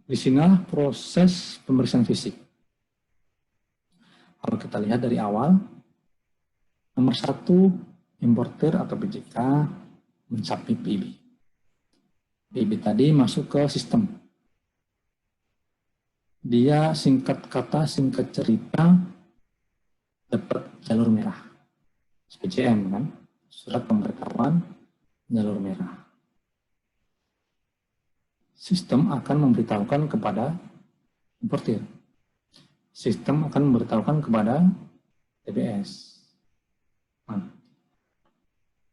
Di sinilah proses pemeriksaan fisik. Kalau kita lihat dari awal, nomor 1, importer atau BJK mensubmit PIB. PIB tadi masuk ke sistem. Dia singkat kata, singkat cerita, dapat jalur merah. SPJM kan, surat pemberitahuan jalur merah. Sistem akan memberitahukan kepada importer. Sistem akan memberitahukan kepada TPS. Nah,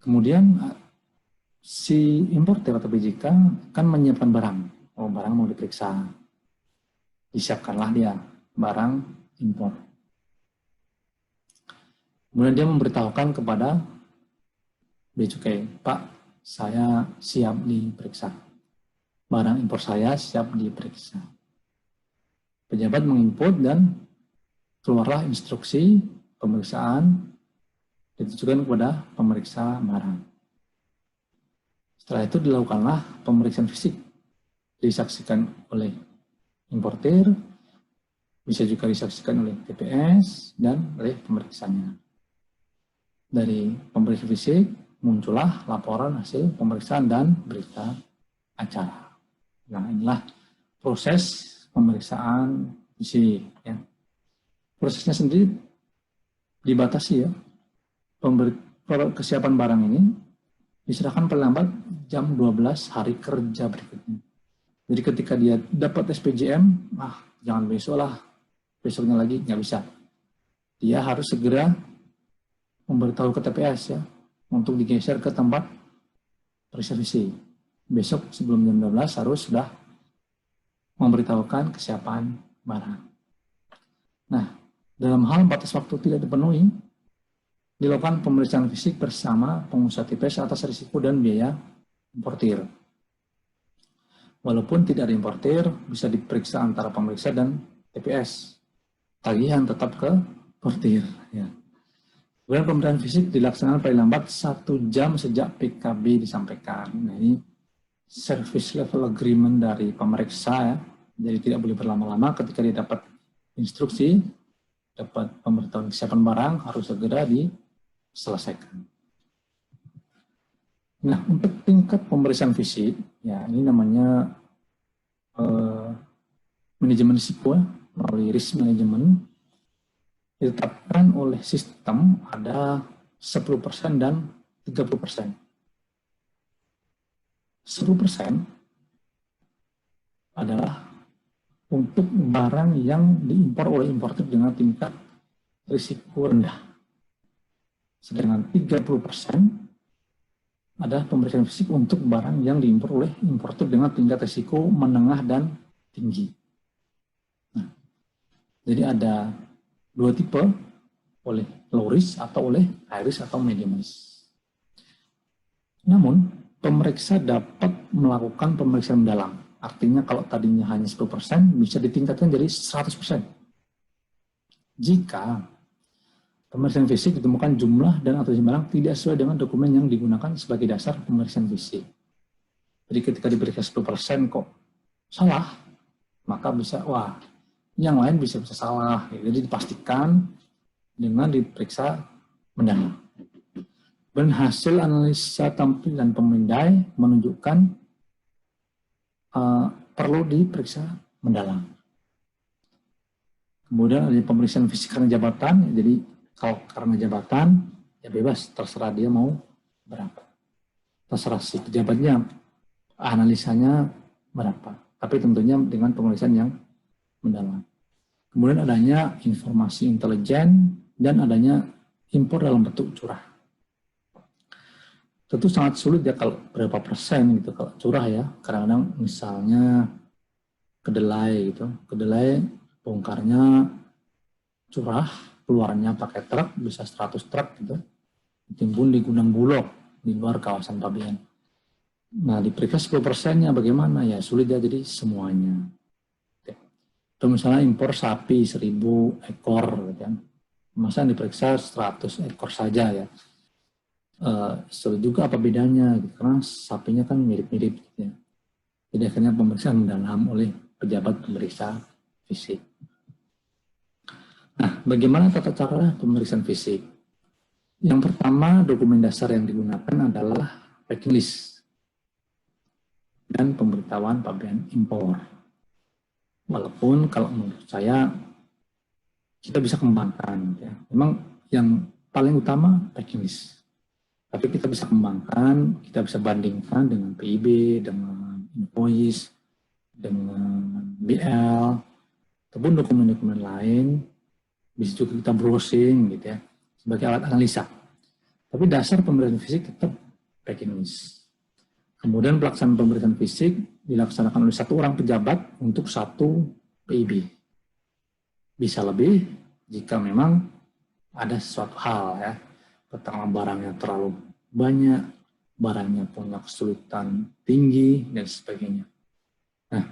kemudian si importer atau BJK kan menyiapkan barang. Oh, barang mau diperiksa. Disiapkanlah dia barang impor. Kemudian dia memberitahukan kepada Bea Cukai, Pak, saya siap diperiksa. Barang impor saya siap diperiksa. Pejabat menginput dan keluarlah instruksi pemeriksaan ditujukan kepada pemeriksa barang. Setelah itu dilakukanlah pemeriksaan fisik, disaksikan oleh importer, bisa juga disaksikan oleh TPS dan oleh pemeriksanya. Dari pemeriksaan fisik muncullah laporan hasil pemeriksaan dan berita acara. Nah, inilah proses pemeriksaan fisik. Ya. Prosesnya sendiri dibatasi ya. Kesiapan barang ini diserahkan paling lambat jam 12 hari kerja berikutnya. Jadi ketika dia dapat SPJM, jangan besok lah, besoknya lagi, nggak bisa. Dia harus segera memberitahu ke TPS ya, untuk digeser ke tempat periksa fisik. Besok sebelum jam 12 harus sudah memberitahukan kesiapan barang. Nah, dalam hal batas waktu tidak dipenuhi, dilakukan pemeriksaan fisik bersama pengusaha TPS atas risiko dan biaya importir. Walaupun tidak ada importir, bisa diperiksa antara pemeriksa dan TPS. Tagihan tetap ke importir. Ya. Kemudian pemeriksaan fisik dilaksanakan paling lambat 1 jam sejak PKB disampaikan. Nah, ini service level agreement dari pemeriksa ya. Jadi tidak boleh berlama-lama ketika dia dapat instruksi, dapat pemberitahuan kesiapan barang, harus segera diselesaikan. Nah, untuk tingkat pemeriksaan fisik, ya ini namanya manajemen risiko ya, melalui risk management, ditetapkan oleh sistem ada 10% dan 30%. 10% adalah untuk barang yang diimpor oleh importer dengan tingkat risiko rendah. Sedangkan 30% ada pemeriksaan fisik untuk barang yang diimpor oleh importer dengan tingkat risiko menengah dan tinggi. Nah, jadi ada 2 tipe, oleh low risk atau oleh high risk atau medium risk. Namun, pemeriksa dapat melakukan pemeriksaan mendalam. Artinya kalau tadinya hanya 10%, bisa ditingkatkan jadi 100%. Jika pemeriksaan fisik ditemukan jumlah dan atau barang tidak sesuai dengan dokumen yang digunakan sebagai dasar pemeriksaan fisik. Jadi ketika diperiksa 10% kok salah, maka bisa, yang lain bisa salah. Jadi dipastikan dengan diperiksa mendalam. Dan hasil analisa tampilan pemindai menunjukkan perlu diperiksa mendalam. Kemudian ada pemeriksaan fisik karena jabatan, jadi kalau karena jabatan, ya bebas, terserah dia mau berapa. Terserah si pejabatnya, analisanya berapa. Tapi tentunya dengan pemeriksaan yang mendalam. Kemudian adanya informasi intelijen dan adanya impor dalam bentuk curah. Tentu sangat sulit ya kalau berapa persen gitu, kalau curah ya. Kadang-kadang misalnya kedelai gitu, kedelai bongkarnya curah, keluarnya pakai truk, bisa 100 truk gitu, ditimbun di gudang Bulog, di luar kawasan Pabean. Nah, diperiksa 10%-nya bagaimana? Ya sulit ya, jadi semuanya. Atau misalnya impor sapi 1000 ekor, gitu kan. Masa diperiksa 100 ekor saja ya. Sulit juga apa bedanya, gitu. Karena sapinya kan mirip-mirip gitu ya. Jadi akhirnya pemeriksaan mendalam oleh pejabat pemeriksa fisik. Nah, bagaimana tata cara pemeriksaan fisik? Yang pertama, dokumen dasar yang digunakan adalah packing list dan pemberitahuan pabean impor. Walaupun kalau menurut saya kita bisa kembangkan, ya. Memang yang paling utama packing list. Tapi kita bisa kembangkan, kita bisa bandingkan dengan PIB, dengan invoice, dengan BL, ataupun dokumen-dokumen lain. Bisa juga kita browsing gitu ya, sebagai alat analisa. Tapi dasar pemeriksaan fisik tetap packing list. Kemudian pelaksanaan pemeriksaan fisik dilaksanakan oleh satu orang pejabat untuk satu PIB. Bisa lebih jika memang ada sesuatu hal ya, tentang barangnya terlalu banyak, barangnya punya kesulitan tinggi, dan sebagainya. Nah,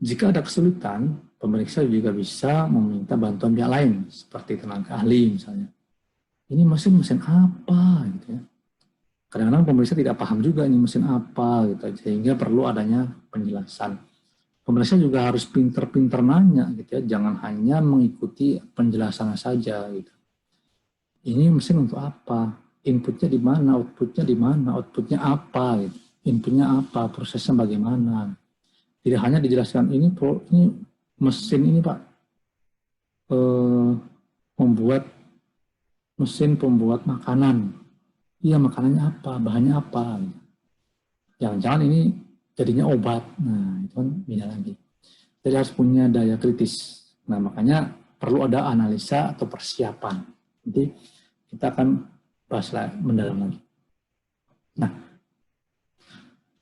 jika ada kesulitan, pemeriksa juga bisa meminta bantuan pihak lain, seperti tenaga ahli misalnya. Ini mesin apa gitu ya. Kadang-kadang pemeriksa tidak paham juga ini mesin apa gitu, sehingga perlu adanya penjelasan. Pemeriksa juga harus pinter-pinter nanya gitu ya, jangan hanya mengikuti penjelasannya saja gitu. Ini mesin untuk apa? Inputnya di mana? Outputnya di mana? Outputnya apa? Gitu. Inputnya apa? Prosesnya bagaimana? Tidak hanya dijelaskan ini mesin ini Pak membuat mesin pembuat makanan. Iya, makanannya apa? Bahannya apa? Jangan-jangan ini jadinya obat. Nah, itu kan beda lagi. Jadi harus punya daya kritis. Nah, makanya perlu ada analisa atau persiapan. Nanti kita akan bahas mendalam lagi. Nah,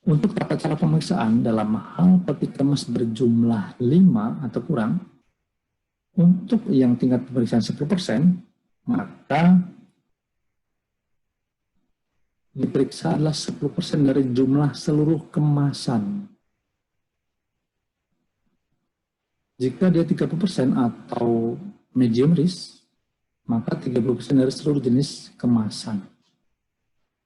untuk tata cara pemeriksaan dalam hal peti kemas berjumlah 5 atau kurang, untuk yang tingkat pemeriksaan 10%, maka diperiksa adalah 10% dari jumlah seluruh kemasan. Jika dia 30% atau medium risk, maka 30% dari seluruh jenis kemasan.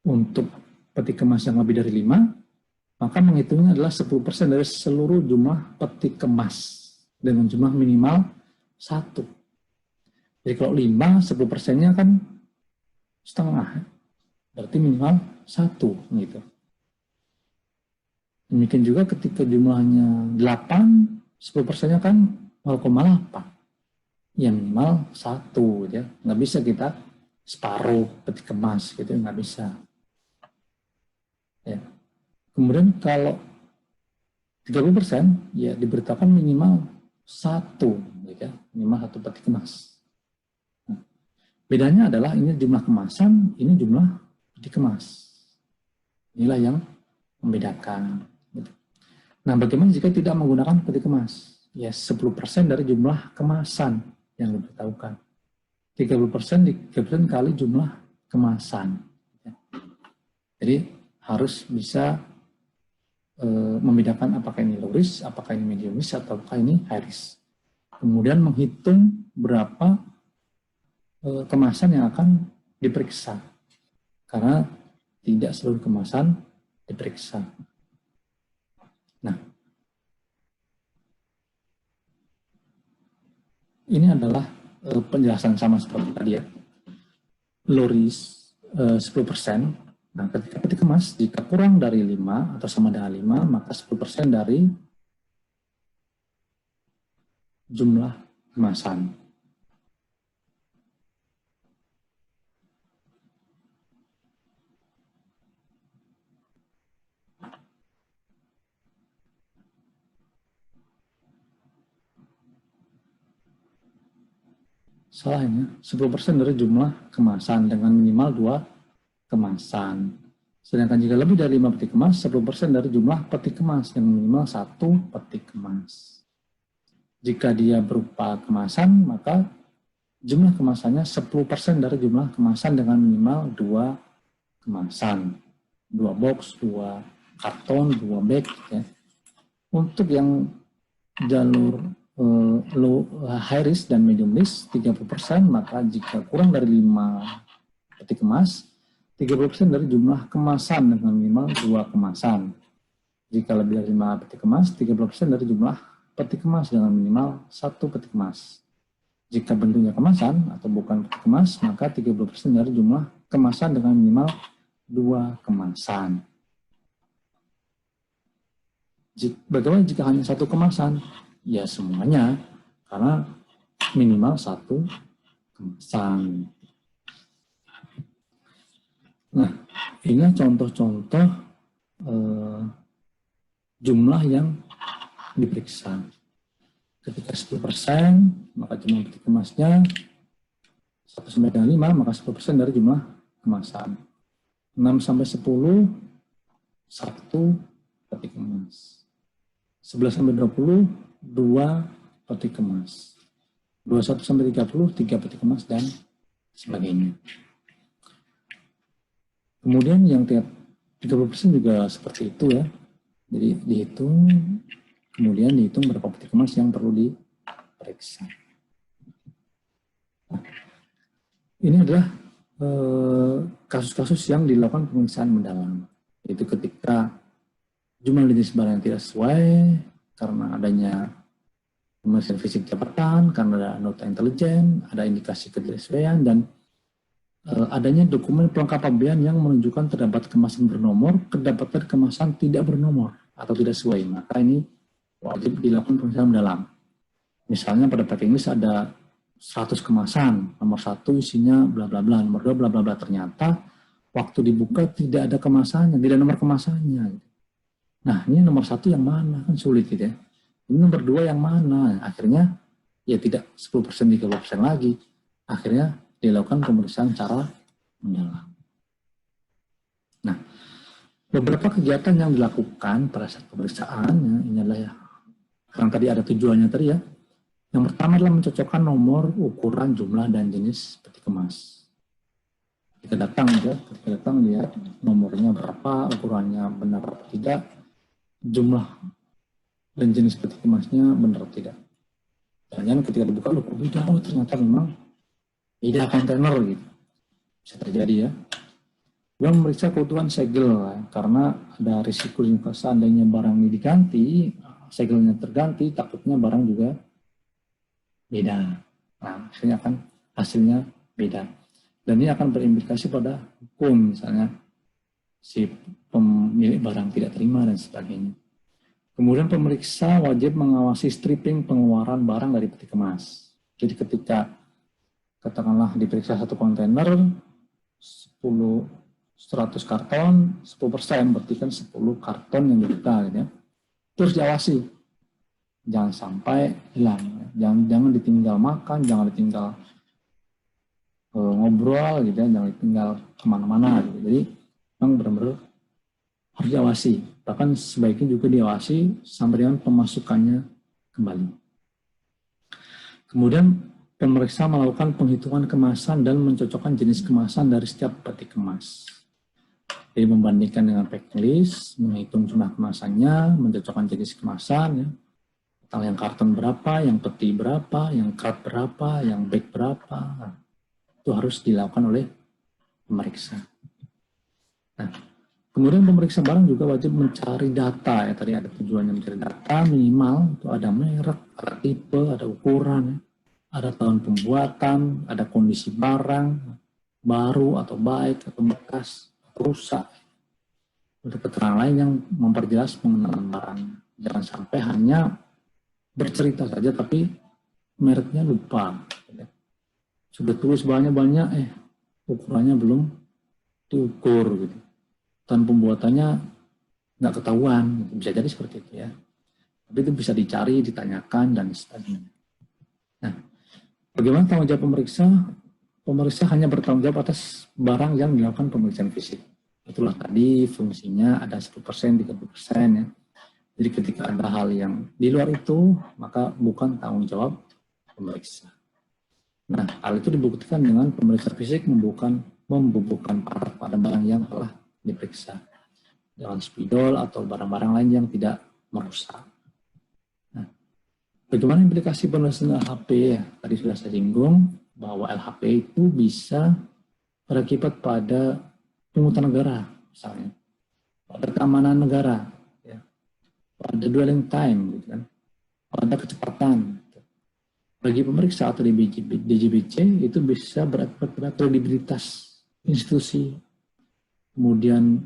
Untuk peti kemas yang lebih dari 5, maka menghitungnya adalah 10% dari seluruh jumlah peti kemas dengan jumlah minimal 1. Jadi kalau 5, 10%-nya kan setengah. Berarti minimal 1 gitu. Demikian juga ketika jumlahnya 8, 10%-nya kan 0,8. Ya minimal 1 gitu ya. Nggak bisa kita separuh peti kemas gitu, nggak bisa. Ya. Kemudian kalau 30%, ya diberitakan minimal 1, gitu ya, minimal 1 peti kemas. Nah, bedanya adalah ini jumlah kemasan, ini jumlah peti kemas. Inilah yang membedakan. Gitu. Nah, bagaimana jika tidak menggunakan peti kemas? Ya 10% dari jumlah kemasan yang diberitahukan. 30% kali jumlah kemasan. Ya. Jadi harus bisa membedakan apakah ini low risk, apakah ini medium risk, atau apakah ini high risk. Kemudian menghitung berapa kemasan yang akan diperiksa. Karena tidak seluruh kemasan diperiksa. Nah, ini adalah penjelasan sama seperti tadi ya. Low risk 10%. Nah, ketika peti kemas, jika kurang dari 5 atau sama dengan 5, maka 10% dari jumlah kemasan. Salah ini, 10% dari jumlah kemasan dengan minimal 2 kemasan. Sedangkan jika lebih dari 5 peti kemas, 10% dari jumlah peti kemas yang minimal 1 peti kemas. Jika dia berupa kemasan, maka jumlah kemasannya 10% dari jumlah kemasan dengan minimal 2 kemasan. 2 box, 2 karton, 2 bag. Ya. Untuk yang jalur low, high risk dan medium risk 30%, maka jika kurang dari 5 peti kemas, 30% dari jumlah kemasan dengan minimal 2 kemasan. Jika lebih dari 5 peti kemas, 30% dari jumlah peti kemas dengan minimal 1 peti kemas. Jika bentuknya kemasan atau bukan peti kemas, maka 30% dari jumlah kemasan dengan minimal 2 kemasan. Bagaimana jika hanya 1 kemasan? Ya semuanya, karena minimal 1 kemasan. Nah, ini contoh-contoh jumlah yang diperiksa. Ketika 10%, maka jumlah peti kemasnya 1/5, maka 10% dari jumlah kemasan. 6-10, 1 peti kemas. 11-20, 2 peti kemas. 21-30, 3 peti kemas, dan sebagainya. Kemudian yang tiap 30% juga seperti itu ya. Jadi dihitung, kemudian dihitung berapa peti kemas yang perlu diperiksa. Nah, ini adalah kasus-kasus yang dilakukan pemeriksaan mendalam. Yaitu ketika jumlah jenis barang yang tidak sesuai karena adanya pemeriksaan fisik jabatan, karena ada nota intelijen, ada indikasi ketidaksesuaian, dan adanya dokumen pelengkap pembelian yang menunjukkan terdapat kemasan bernomor, kedapatan kemasan tidak bernomor atau tidak sesuai. Maka ini wajib dilakukan pemeriksaan mendalam. Misalnya pada paket Inggris ada 100 kemasan, nomor 1 isinya bla bla bla, nomor 2 bla bla bla, ternyata waktu dibuka tidak ada kemasannya, tidak nomor kemasannya. Nah, ini nomor 1 yang mana? Kan sulit gitu ya. Ini nomor 2 yang mana? Akhirnya ya tidak 10%, 30% lagi. Akhirnya dilakukan pemeriksaan secara mendalam. Nah, beberapa kegiatan yang dilakukan pada saat pemeriksaan, ya, ini adalah ya, karena tadi ada tujuannya tadi ya. Yang pertama adalah mencocokkan nomor, ukuran, jumlah, dan jenis peti kemas. Kita datang ya, ketika datang lihat nomornya berapa, ukurannya benar atau tidak, jumlah dan jenis peti kemasnya benar atau tidak. Dan ketika dibuka, loh kok beda, oh ternyata memang beda kontainer gitu. Bisa terjadi ya. Yang memeriksa keutuhan segel ya, karena ada risiko jika seandainya barang ini diganti, segelnya terganti, takutnya barang juga beda. Nah, akhirnya akan hasilnya beda. Dan ini akan berimplikasi pada hukum, misalnya si pemilik barang tidak terima dan sebagainya. Kemudian pemeriksa wajib mengawasi stripping pengeluaran barang dari peti kemas. Jadi ketika katakanlah diperiksa 1 kontainer 100 karton, 10%, berarti kan 10 karton yang dibuka gitu ya. Terus diawasi. Jangan sampai hilang. Jangan ditinggal makan, jangan ditinggal ngobrol gitu ya, jangan ditinggal kemana-mana gitu. Jadi memang benar-benar harus diawasi. Bahkan sebaiknya juga diawasi sampai dengan pemasukannya kembali. Kemudian pemeriksa melakukan penghitungan kemasan dan mencocokkan jenis kemasan dari setiap peti kemas. Jadi membandingkan dengan packing list, menghitung jumlah kemasannya, mencocokkan jenis kemasan, ya. Yang karton berapa, yang peti berapa, yang cup berapa, yang bag berapa. Nah, itu harus dilakukan oleh pemeriksa. Nah, kemudian pemeriksa barang juga wajib mencari data, ya. Tadi ada tujuannya mencari data, minimal itu ada merek, ada tipe, ada ukuran, ya. Ada tahun pembuatan, ada kondisi barang, baru atau baik atau bekas, rusak. Ada keterangan lain yang memperjelas pengenalan barang. Jangan sampai hanya bercerita saja tapi mereknya lupa. Sudah tulis banyak-banyak, ukurannya belum diukur gitu. Dan pembuatannya nggak ketahuan, bisa jadi seperti itu ya. Tapi itu bisa dicari, ditanyakan dan sebagainya. Nah, bagaimana tanggung jawab pemeriksa? Pemeriksa hanya bertanggung jawab atas barang yang dilakukan pemeriksaan fisik. Itulah tadi fungsinya ada 10%, 30% ya. Jadi ketika ada hal yang di luar itu, maka bukan tanggung jawab pemeriksa. Nah, hal itu dibuktikan dengan pemeriksa fisik membubuhkan paraf pada barang yang telah diperiksa dengan spidol atau barang-barang lain yang tidak merusak. Nah, bagaimana implikasi penulisan LHP? Ya, tadi sudah saya singgung bahwa LHP itu bisa berakibat pada pungutan negara, misalnya pada keamanan negara. ada dwelling time, gitu kan, ada kecepatan. Gitu. Bagi pemeriksa atau DJBC itu bisa berakibat pada kredibilitas institusi, kemudian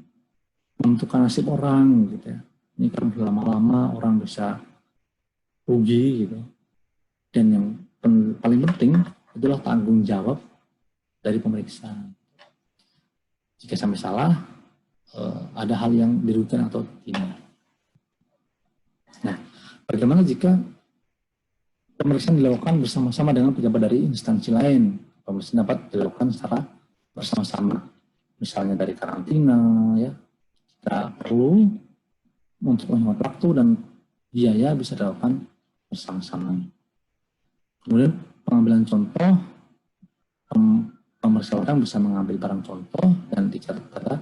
menentukan nasib orang, gitu ya. Ini kan lama-lama orang bisa rugi, gitu. Dan yang paling penting adalah tanggung jawab dari pemeriksa. Jika sampai salah, ada hal yang dirugikan atau tidak. Nah, bagaimana jika pemeriksaan dilakukan bersama-sama dengan pejabat dari instansi lain? Pemeriksaan dapat dilakukan secara bersama-sama. Misalnya dari karantina, ya. Kita perlu untuk menghemat waktu dan biaya bisa dilakukan bersama-sama. Kemudian pengambilan contoh, pemeriksa orang bisa mengambil barang contoh dan dicatat pada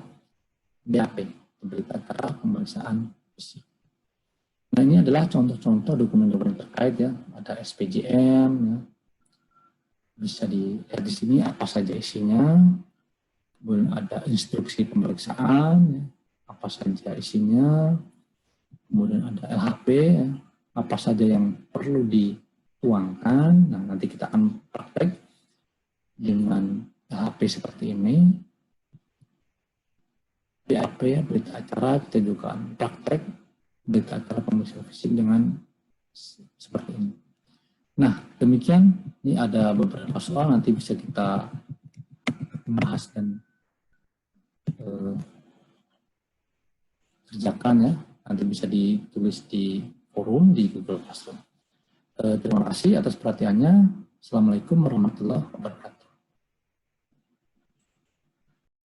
BAP, berita acara pemeriksaan fisik. Nah, ini adalah contoh-contoh dokumen-dokumen terkait, ya. Ada SPJM, ya. Bisa dilihat di sini apa saja isinya. Kemudian ada instruksi pemeriksaan, ya. Apa saja isinya. Kemudian ada LHP, ya. Apa saja yang perlu dituangkan. Nah, nanti kita akan praktek dengan LHP seperti ini. BAP, ya, berita acara, kita juga praktek berita acara pemeriksaan fisik dengan seperti ini. Nah, demikian. Ini ada beberapa soal, nanti bisa kita bahas dan kerjakan, ya. Nanti bisa ditulis di forum di Google Classroom. Terima kasih atas perhatiannya. Assalamualaikum warahmatullahi wabarakatuh.